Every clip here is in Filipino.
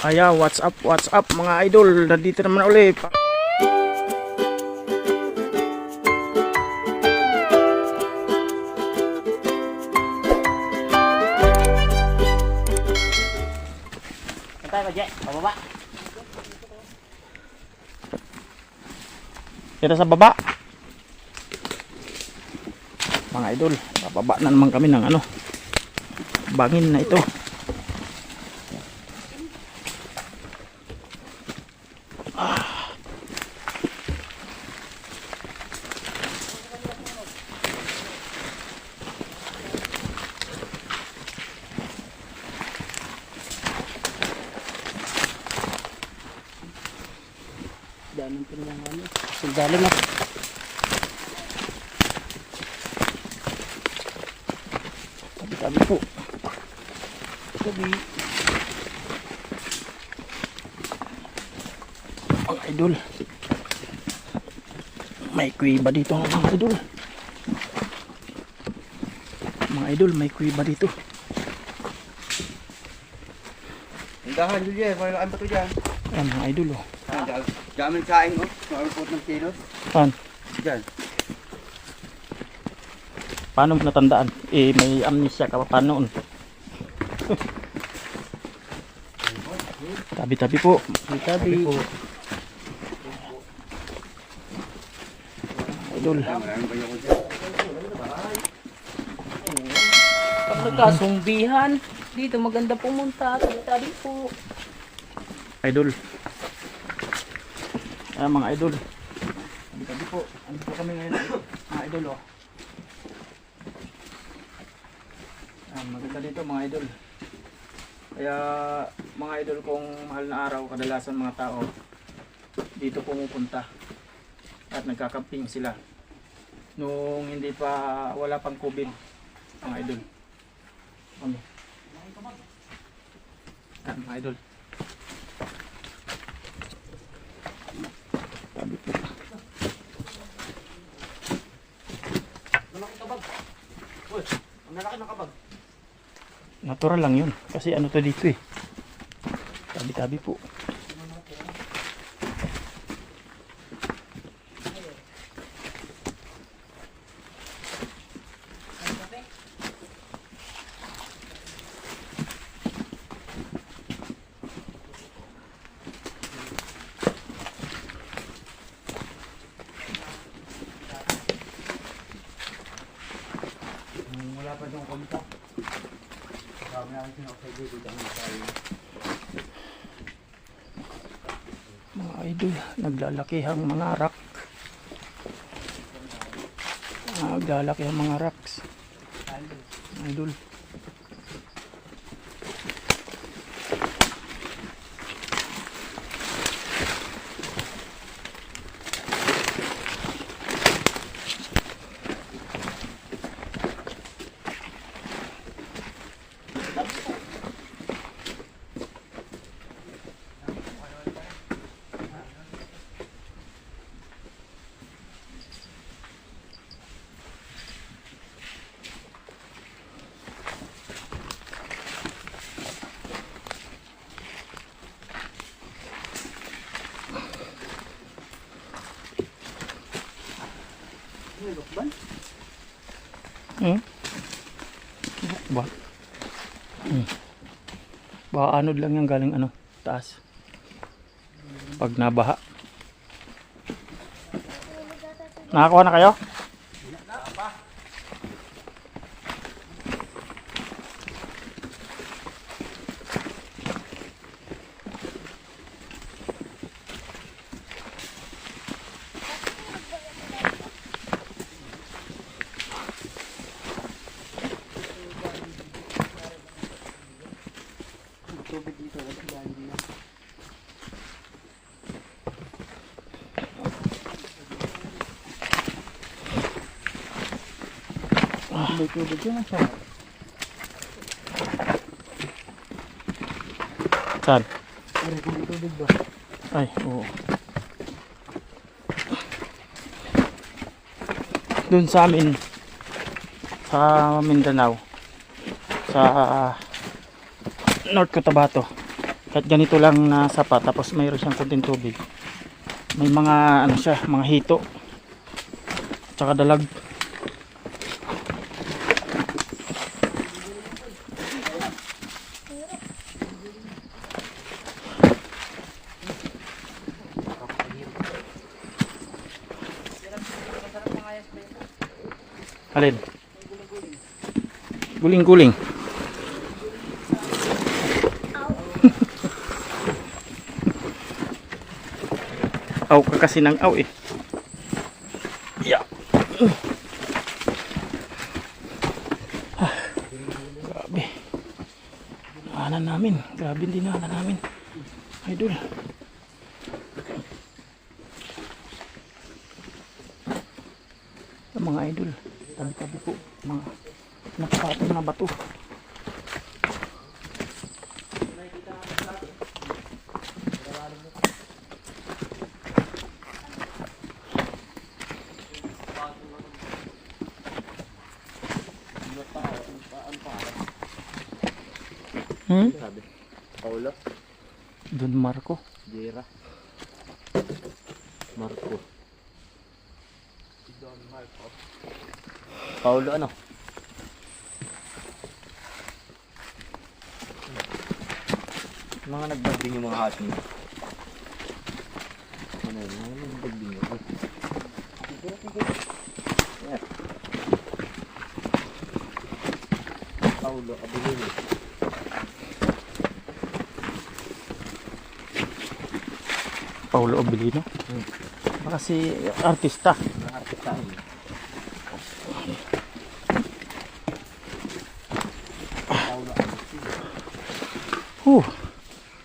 Ayan, what's up mga idol. Nandito naman ulit. Tayo ba, Jay? Pababa. Kita sa baba. Mga idol, bababa na naman kami ng bangin na ito. Daming pinangan. Sundalo na. Tabi-tabi po. Tabi. Mga idol. May kuiba dito mga idol. Mga idol, may kuiba dito. Dahan dulu je, kalau ambil tu je. Ayan mga idol oh. Jangan saing oh, kalau pot ng kilo. Saan? Diyan. Paano mo natandaan? May amnesia ka pa paano noon? Tabi-tabi po. Tabi-tabi po. Idol. Maraming banyak ko dyan. Pag nagkasumbihan, dito maganda pumunta. Tabi po. Idol. Ayan mga idol. Tabi-tabi po. Ano po kami ngayon? Mga idol oh. Ayan, maganda dito mga idol. Kaya mga idol kung mahal na araw, kadalasan mga tao dito pumupunta at nagkakamping sila nung hindi pa wala pang COVID mga idol. Ano? Ayan mga idol. Tabi po. Malaki kabag. Uy, ang lalaki ng kabag. Natural lang yun kasi ano to dito eh. Tabi-tabi po. Wala pa yung kontak. Kami ang sinakay dito ang tayo. Mga idol, naglalakihang mga rock. Naglalakihang mga rocks. Mga idol. Ba? Baka anod lang yan galing taas. Pag nabaha. Nakakuha na kayo? Tubig dito, wala galing na. Tubig yun ang sarap. Saan? Tubig ba? Ay, oo. Doon sa amin sa Mindanao sa North Cotabato Kahit ganito lang na sapa, tapos mayroon siyang konting tubig. May mga ano siya, mga hito. Tsaka dalag. Alin? Guling-guling. Aw ka kasi ng aw eh. Yeah. Grabe. Daanan namin. Grabe din daanan namin. Idol. Mga idol. Tabi-tabi po. Mga nakapatong na bato. Sabi. Paulo. Don Marco. Jera. Marco. Don Marco. Paulo ano? Mga nagbagding yung mga hati. Ano yun? Mga nagbagding yun. Yeah. Paulo Abilino. Paulo Abilino. Baka si artista. Mga artista yun. Paulo Abilino.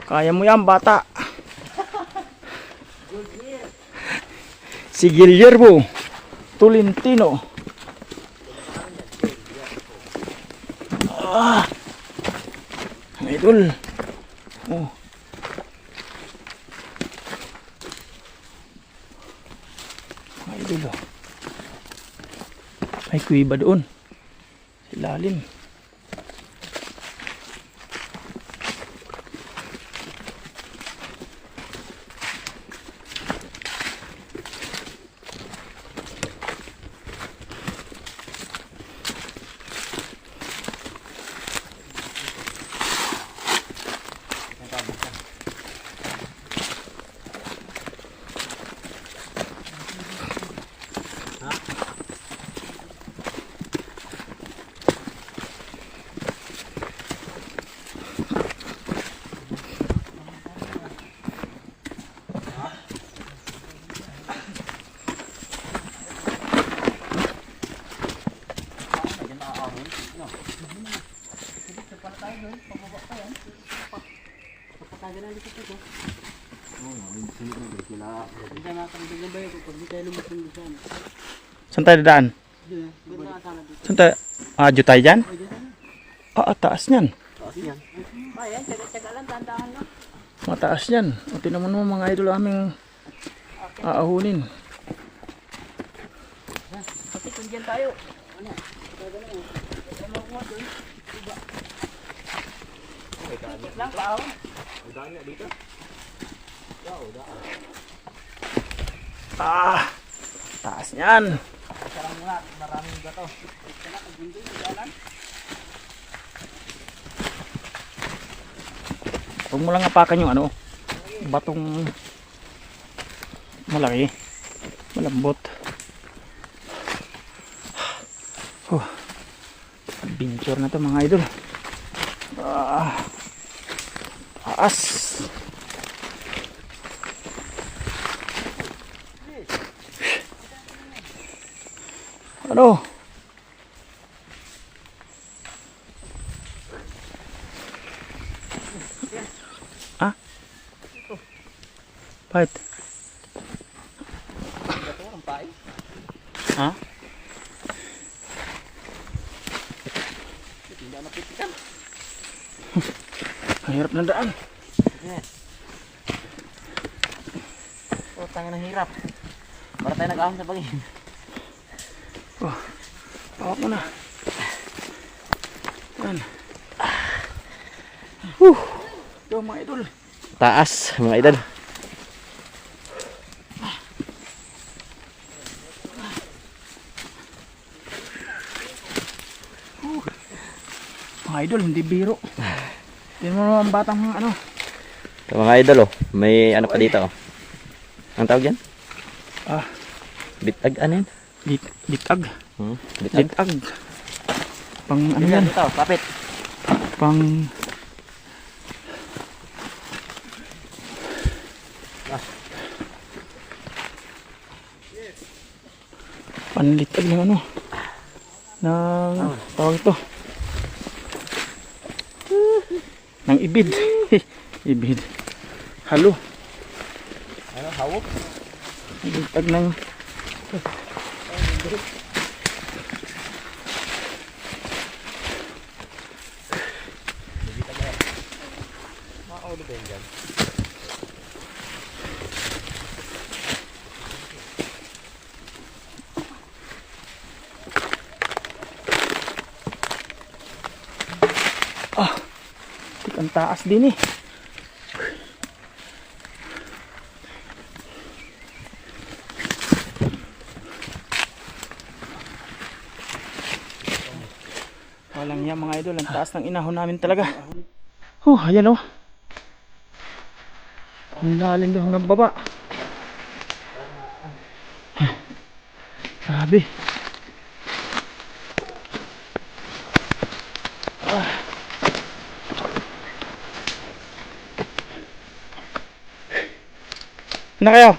Kaya mo yan, bata. Si Guillermo Tolentino. Idol. Oh. Idol. Oh. May kuiba doon. Sa ilalim. Saan tayo dadaan? Saan tayo? Diyo tayo dyan? Taas niyan. Mataas yan. O, tinan mo naman mga idol aming aahunin. Kasi kung dyan tayo. Lang pa ako. Udaan na dito. Taas niyan. Sarang muna, maraming bato. Huwag mo lang apakan yung ano, batong malaki, malambot. Adventure na to mga idol. Taas. Ano? Bakit? Ha? Mahirap na daan. Tangan ng hirap. Para tayo nag-ahon sa pagin. Hawak mo na. Yan. Ito mga idol. Taas, mga idol. Mga idol, hindi biro. Tingnan mo naman ang batang mga ano. Ito, mga idol, oh. May ano pa dito, oh. Ang tawag yan? Ah, Bitag, ano yan? litag. Bitag. Litag. Pang ano yan? Ito, kapit. Pang... Panlitag ng ano? Ng... Tawag ito. Ng ibid. Ibid. Halo. Ano, hawok? Litag ng... Makaulo ba yun dyan? Ang taas din eh. Walang yan mga idol. Ang taas ng inahon namin talaga. Ayan oh. Ang lalim doon hanggang baba. Grabe. Na kayo?